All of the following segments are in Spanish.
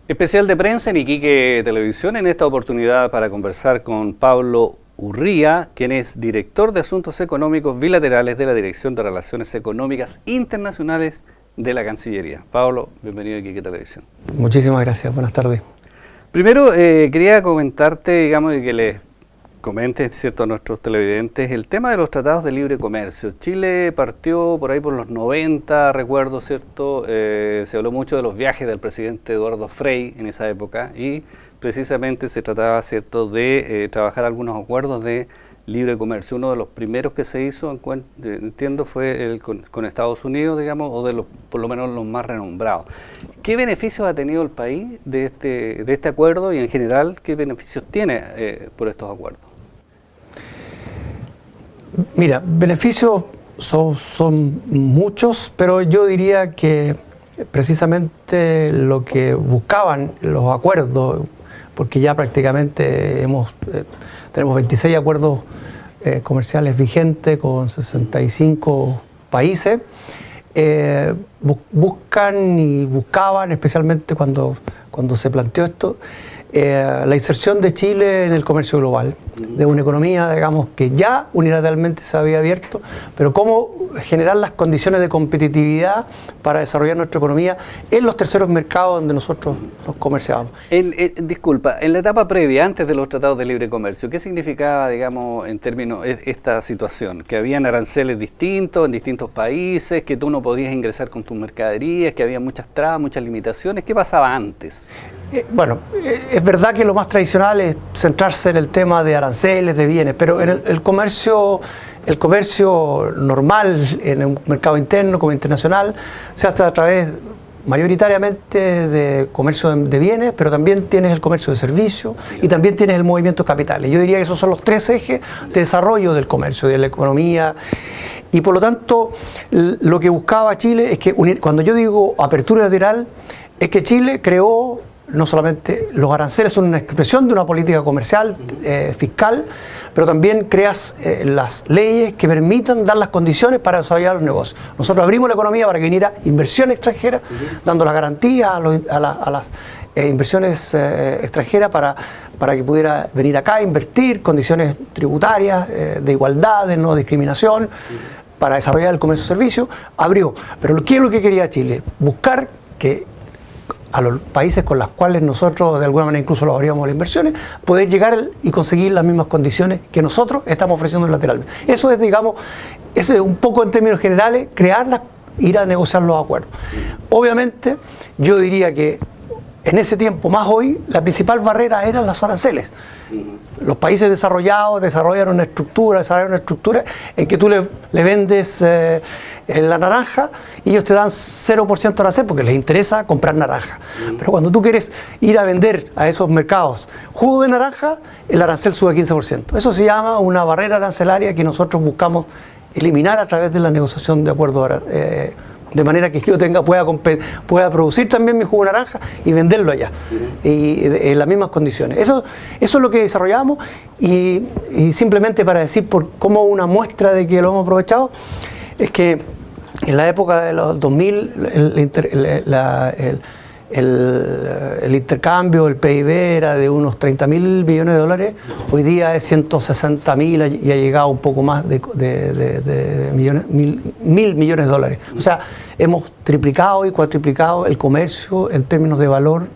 Especial de prensa en Iquique Televisión, en esta oportunidad para conversar con Pablo Urría, quien es director de Asuntos Económicos Bilaterales de la Dirección de Relaciones Económicas Internacionales de la Cancillería. Pablo, bienvenido a Iquique Televisión. Muchísimas gracias, buenas tardes. Primero, quería comentarte, y que les comente, ¿cierto?, a nuestros televidentes el tema de los tratados de libre comercio. Chile partió por ahí por los 90, recuerdo, ¿cierto? Se habló mucho de los viajes del presidente Eduardo Frei en esa época y precisamente se trataba, ¿cierto?, de trabajar algunos acuerdos de libre comercio. Uno de los primeros que se hizo, entiendo, fue el con Estados Unidos, o de los, por lo menos los más renombrados. ¿Qué beneficios ha tenido el país de este acuerdo y en general qué beneficios tiene por estos acuerdos? Mira, beneficios son muchos, pero yo diría que precisamente lo que buscaban los acuerdos, porque ya prácticamente tenemos 26 acuerdos comerciales vigentes con 65 países, buscaban, especialmente cuando se planteó esto, la inserción de Chile en el comercio global, de una economía, que ya unilateralmente se había abierto, pero cómo generar las condiciones de competitividad para desarrollar nuestra economía en los terceros mercados donde nosotros nos comerciábamos. Disculpa, en la etapa previa, antes de los tratados de libre comercio, ¿qué significaba, en términos, esta situación? Que habían aranceles distintos en distintos países, que tú no podías ingresar con tus mercaderías, que había muchas trabas, muchas limitaciones. ¿Qué pasaba antes? Es verdad que lo más tradicional es centrarse en el tema de aranceles, de bienes, pero en el comercio normal, en el mercado interno como internacional, se hace a través mayoritariamente de comercio de bienes, pero también tienes el comercio de servicios y también tienes el movimiento de capitales. Yo diría que esos son los tres ejes de desarrollo del comercio, de la economía, y por lo tanto lo que buscaba Chile es que, cuando yo digo apertura lateral, es que Chile creó. No solamente los aranceles son una expresión de una política comercial, fiscal, pero también creas las leyes que permitan dar las condiciones para desarrollar los negocios. Nosotros abrimos la economía para que viniera inversión extranjera, dando las garantías a las inversiones extranjeras para que pudiera venir acá a invertir, condiciones tributarias, de igualdad, de no discriminación, para desarrollar el comercio y servicio. Abrió. Pero ¿qué es lo que quería Chile? Buscar que a los países con los cuales nosotros de alguna manera incluso los abríamos las inversiones, poder llegar y conseguir las mismas condiciones que nosotros estamos ofreciendo lateralmente. Eso es un poco en términos generales, crearlas, ir a negociar los acuerdos. Obviamente, yo diría que en ese tiempo, más hoy, la principal barrera eran los aranceles. Los países desarrollados desarrollan una estructura en que tú le vendes la naranja y ellos te dan 0% arancel porque les interesa comprar naranja. Pero cuando tú quieres ir a vender a esos mercados jugo de naranja, el arancel sube a 15%. Eso se llama una barrera arancelaria que nosotros buscamos eliminar a través de la negociación de acuerdos de manera que yo pueda producir también mi jugo de naranja y venderlo allá, y en las mismas condiciones. Eso es lo que desarrollamos, y simplemente para decir como una muestra de que lo hemos aprovechado, es que en la época de los 2000 el intercambio, el PIB era de unos 30.000 millones de dólares, hoy día es 160.000 y ha llegado un poco más de mil millones de dólares. O sea, hemos triplicado y cuatriplicado el comercio en términos de valor,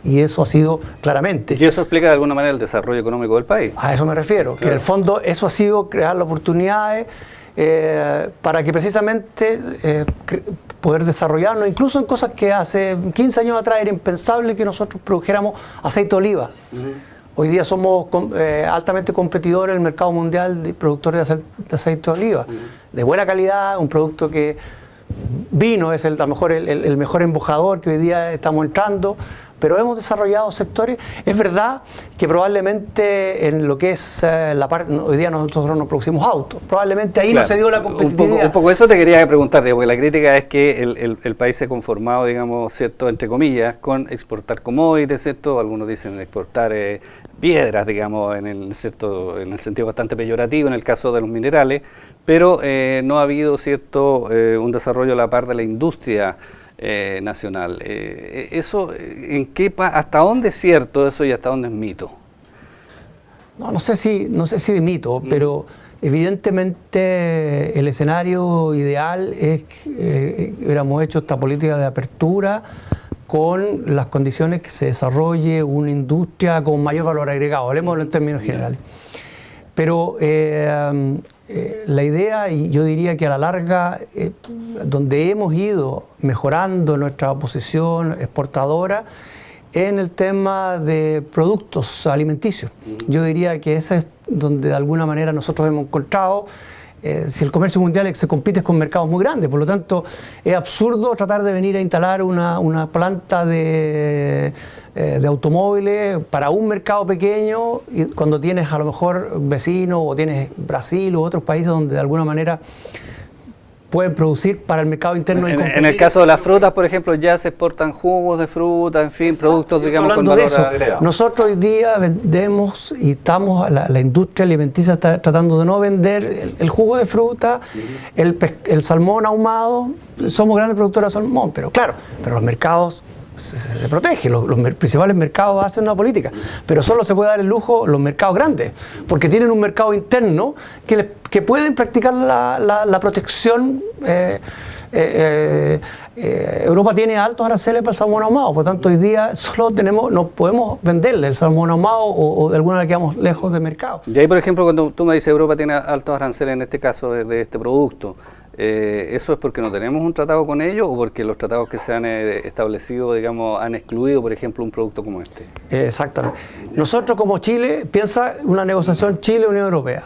y eso ha sido claramente. ¿Y eso explica de alguna manera el desarrollo económico del país? A eso me refiero, claro. Que en el fondo eso ha sido crear las oportunidades para que precisamente poder desarrollarnos, incluso en cosas que hace 15 años atrás era impensable que nosotros produjéramos aceite de oliva. Hoy día somos altamente competidores en el mercado mundial de productores de aceite de oliva, de buena calidad, un producto que vino es el mejor embajador que hoy día estamos entrando. Pero hemos desarrollado sectores. Es verdad que probablemente en lo que es la parte, hoy día nosotros no producimos autos, probablemente ahí no se dio la competitividad. Un poco eso te quería preguntar, porque la crítica es que el país se ha conformado, ¿cierto?, entre comillas, con exportar commodities, ¿cierto? Algunos dicen exportar piedras, en el sentido bastante peyorativo en el caso de los minerales, pero no ha habido, ¿cierto?, un desarrollo a la par de la industria nacional. Eso, ¿hasta dónde es cierto eso y hasta dónde es mito? No sé si de mito, pero evidentemente el escenario ideal es que hubiéramos hecho esta política de apertura con las condiciones que se desarrolle una industria con mayor valor agregado, hablemoslo en términos generales. Pero la idea, y yo diría que a la larga, donde hemos ido mejorando nuestra posición exportadora, en el tema de productos alimenticios. Yo diría que ese es donde de alguna manera nosotros hemos encontrado, si el comercio mundial se compite con mercados muy grandes, por lo tanto es absurdo tratar de venir a instalar una planta de automóviles para un mercado pequeño y cuando tienes a lo mejor vecinos o tienes Brasil u otros países donde de alguna manera pueden producir para el mercado interno. En el caso de las frutas, por ejemplo, ya se exportan jugos de fruta, en fin, productos, digamos, con valor agregado. Nosotros hoy día vendemos y estamos, la industria alimenticia está tratando de no vender el jugo de fruta, el salmón ahumado. Somos grandes productores de salmón, pero claro, pero los mercados se protegen, los principales mercados hacen una política, pero solo se puede dar el lujo los mercados grandes, porque tienen un mercado interno que pueden practicar la protección. Europa tiene altos aranceles para el salmón ahumado, por lo tanto hoy día solo no podemos venderle el salmón ahumado o de alguna manera quedamos lejos del mercado. Y ahí, por ejemplo, cuando tú me dices Europa tiene altos aranceles en este caso de este producto, ¿eso es porque no tenemos un tratado con ellos o porque los tratados que se han establecido, digamos, han excluido, por ejemplo, un producto como este? Exactamente. Nosotros como Chile, piensa una negociación Chile-Unión Europea.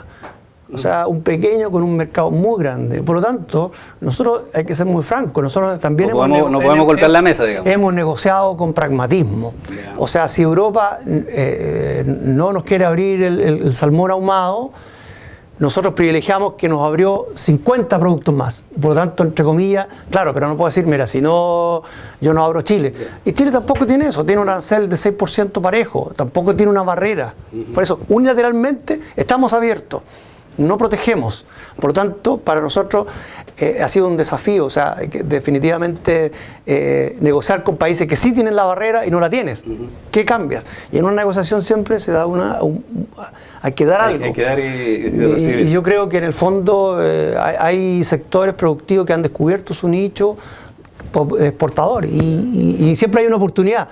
O sea, un pequeño con un mercado muy grande. Por lo tanto, nosotros hay que ser muy francos. Nosotros también no podemos golpear la mesa, digamos. Hemos negociado con pragmatismo. Yeah. O sea, si Europa no nos quiere abrir el salmón ahumado, nosotros privilegiamos que nos abrió 50 productos más. Por lo tanto, entre comillas, claro, pero no puedo decir, mira, si no, yo no abro Chile. Y Chile tampoco tiene eso, tiene un arancel de 6% parejo, tampoco tiene una barrera. Por eso, unilateralmente, estamos abiertos. No protegemos. Por lo tanto, para nosotros ha sido un desafío, o sea, que definitivamente negociar con países que sí tienen la barrera y no la tienes. ¿Qué cambias? Y en una negociación siempre se da hay que dar algo. Hay que dar y yo creo que en el fondo hay sectores productivos que han descubierto su nicho exportador y siempre hay una oportunidad.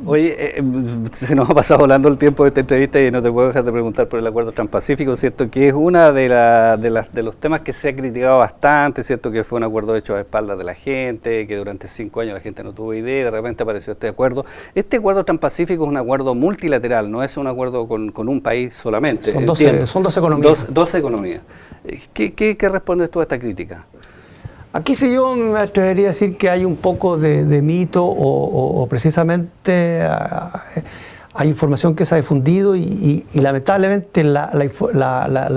Oye, se nos ha pasado volando el tiempo de esta entrevista y no te puedo dejar de preguntar por el acuerdo transpacífico, ¿cierto? Que es uno de los temas que se ha criticado bastante, ¿cierto? Que fue un acuerdo hecho a espaldas de la gente, que durante 5 años la gente no tuvo idea, de repente apareció este acuerdo. Este acuerdo transpacífico es un acuerdo multilateral, no es un acuerdo con un país solamente. Son 12 economías. 12 economías. ¿Qué respondes tú a esta crítica? Aquí sí yo me atrevería a decir que hay un poco de mito o precisamente hay información que se ha difundido y lamentablemente la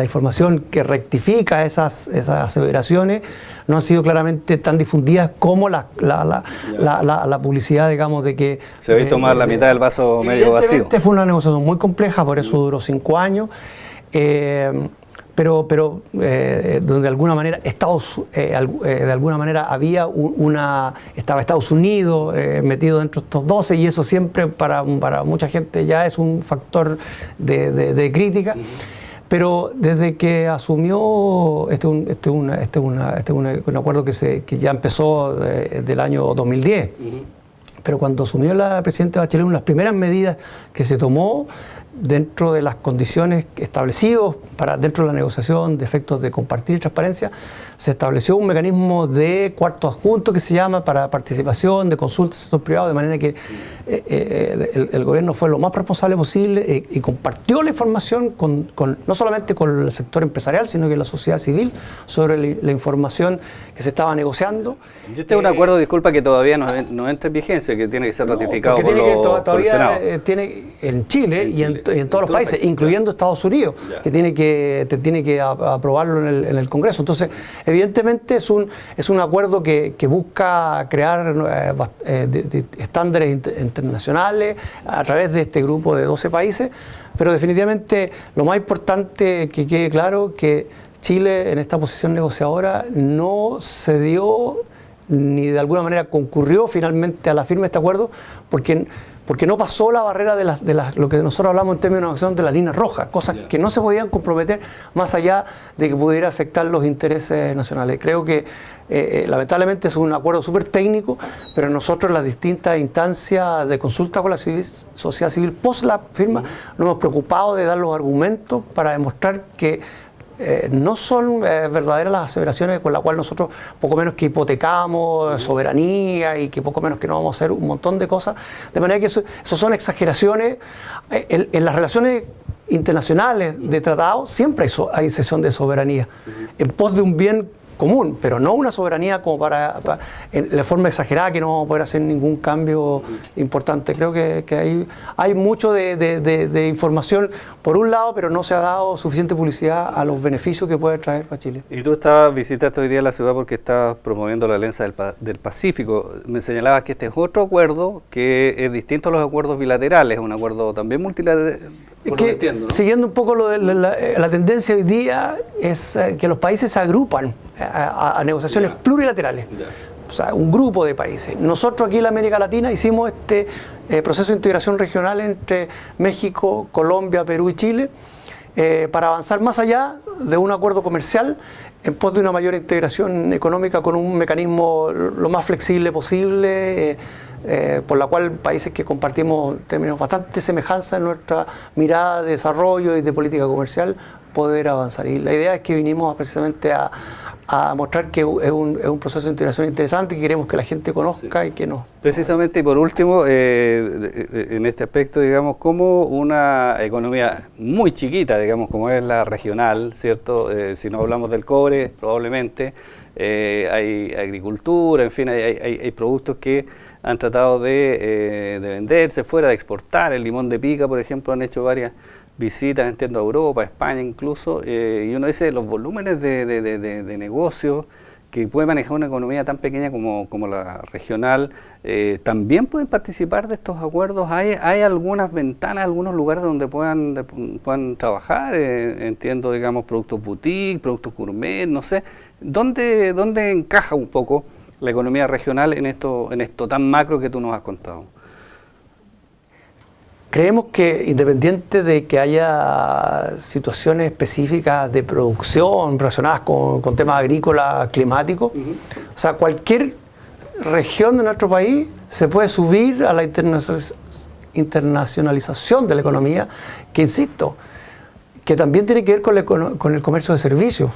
información que rectifica esas aseveraciones no han sido claramente tan difundidas como la publicidad, digamos, de que... Se ve tomar la mitad del vaso medio vacío. Fue una negociación muy compleja, por eso duró 5 años. Pero donde de alguna manera había estaba Estados Unidos metido dentro de estos 12 y eso siempre para mucha gente ya es un factor de crítica. Pero desde que asumió un acuerdo que ya empezó del año 2010, pero cuando asumió la presidenta Bachelet, una de las primeras medidas que se tomó dentro de las condiciones establecidas dentro de la negociación de efectos de compartir y transparencia, se estableció un mecanismo de cuarto adjunto que se llama para participación de consultas del sector privado, de manera que el gobierno fue lo más responsable posible y compartió la información no solamente con el sector empresarial, sino que la sociedad civil sobre la información que se estaba negociando. Este es un acuerdo, disculpa, que todavía no entra en vigencia, que tiene que ser ratificado por el Senado. Tiene en Chile y en todos los países, incluyendo Estados Unidos, que tiene que aprobarlo en el Congreso. Entonces, evidentemente es un acuerdo que busca crear estándares internacionales a través de este grupo de 12 países, pero definitivamente lo más importante que quede claro que Chile en esta posición negociadora no cedió ni de alguna manera concurrió finalmente a la firma de este acuerdo porque no pasó la barrera de lo que nosotros hablamos en términos de negociación de las líneas rojas, cosas que no se podían comprometer más allá de que pudiera afectar los intereses nacionales. Creo que lamentablemente es un acuerdo súper técnico, pero nosotros en las distintas instancias de consulta con la sociedad civil post la firma nos hemos preocupado de dar los argumentos para demostrar que no son verdaderas las aseveraciones con las cuales nosotros poco menos que hipotecamos soberanía y que poco menos que no vamos a hacer un montón de cosas. De manera que eso son exageraciones. En las relaciones internacionales de tratados siempre hay cesión de soberanía en pos de un bien común, pero no una soberanía como en la forma exagerada que no vamos a poder hacer ningún cambio importante. Creo que hay mucho de información por un lado, pero no se ha dado suficiente publicidad a los beneficios que puede traer para Chile. Y tú visitaste hoy día la ciudad porque estás promoviendo la Alianza del Pacífico. Me señalabas que este es otro acuerdo que es distinto a los acuerdos bilaterales, es un acuerdo también multilateral. Siguiendo un poco la tendencia hoy día es que los países se agrupan a negociaciones plurilaterales. O sea, un grupo de países. Nosotros aquí en la América Latina hicimos este proceso de integración regional entre México, Colombia, Perú y Chile para avanzar más allá de un acuerdo comercial en pos de una mayor integración económica con un mecanismo lo más flexible posible, por la cual países que compartimos términos bastante semejanza en nuestra mirada de desarrollo y de política comercial poder avanzar. Y la idea es que vinimos precisamente a mostrar que es un proceso de integración interesante que queremos que la gente conozca y que no. Precisamente, y por último, en este aspecto, digamos, como una economía muy chiquita, digamos, como es la regional, ¿cierto? Si no hablamos del cobre, probablemente, hay agricultura, en fin, hay productos que han tratado de venderse fuera, de exportar. El limón de pica, por ejemplo, han hecho varias visitas, entiendo, a Europa, a España incluso, y uno dice los volúmenes de negocios que puede manejar una economía tan pequeña como la regional, también pueden participar de estos acuerdos. ¿Hay algunas ventanas, algunos lugares donde puedan trabajar? Entiendo, digamos, productos boutique, productos gourmet, no sé. ¿Dónde encaja un poco la economía regional en esto tan macro que tú nos has contado? Creemos que independiente de que haya situaciones específicas de producción relacionadas con temas agrícolas, climáticos, o sea, cualquier región de nuestro país se puede subir a la internacionalización de la economía, que insisto, que también tiene que ver con el comercio de servicios,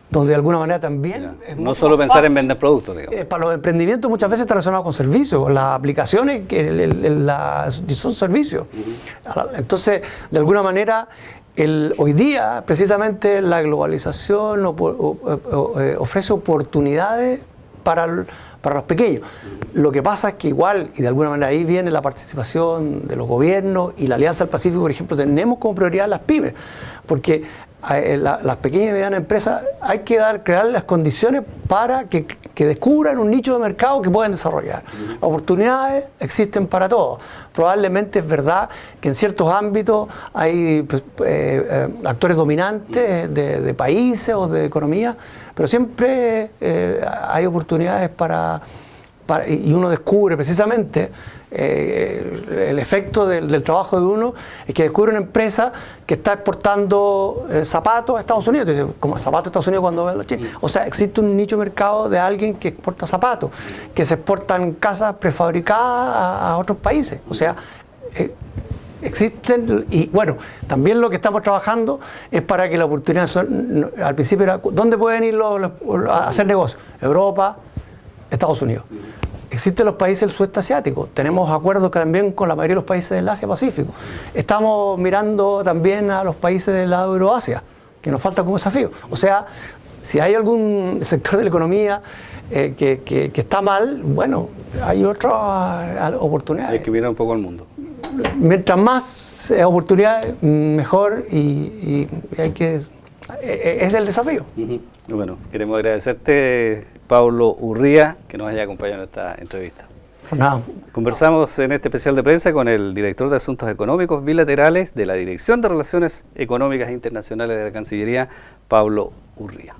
donde de alguna manera también... No solo pensar en vender productos, digamos. Para los emprendimientos muchas veces está relacionado con servicios, las aplicaciones son servicios. Entonces, de alguna manera, hoy día, precisamente, la globalización ofrece oportunidades para los pequeños. Lo que pasa es que igual, y de alguna manera ahí viene la participación de los gobiernos y la Alianza del Pacífico, por ejemplo, tenemos como prioridad las pymes, porque las pequeñas y medianas empresas hay que crear las condiciones para que descubran un nicho de mercado que puedan desarrollar. Oportunidades existen para todos. Probablemente es verdad que en ciertos ámbitos hay actores dominantes de países o de economía, pero siempre hay oportunidades y uno descubre precisamente el efecto del trabajo de uno, es que descubre una empresa que está exportando zapatos a Estados Unidos, como zapatos a Estados Unidos cuando ven los chinos. O sea, existe un nicho de mercado de alguien que exporta zapatos, que se exportan casas prefabricadas a otros países. O sea, existen, y bueno, también lo que estamos trabajando es para que la oportunidad al principio era, ¿dónde pueden ir a hacer negocios? Europa, Estados Unidos. Existen los países del sudeste asiático, tenemos acuerdos también con la mayoría de los países del Asia-Pacífico. Estamos mirando también a los países de la Euroasia, que nos falta como desafío. O sea, si hay algún sector de la economía que está mal, bueno, hay otras oportunidades. Hay que mirar un poco al mundo. Mientras más oportunidades, mejor, y hay que... es el desafío. Bueno, queremos agradecerte, Pablo Urría, que nos haya acompañado en esta entrevista. Nada. Conversamos en este especial de prensa con el director de Asuntos Económicos Bilaterales de la Dirección de Relaciones Económicas Internacionales de la Cancillería, Pablo Urría.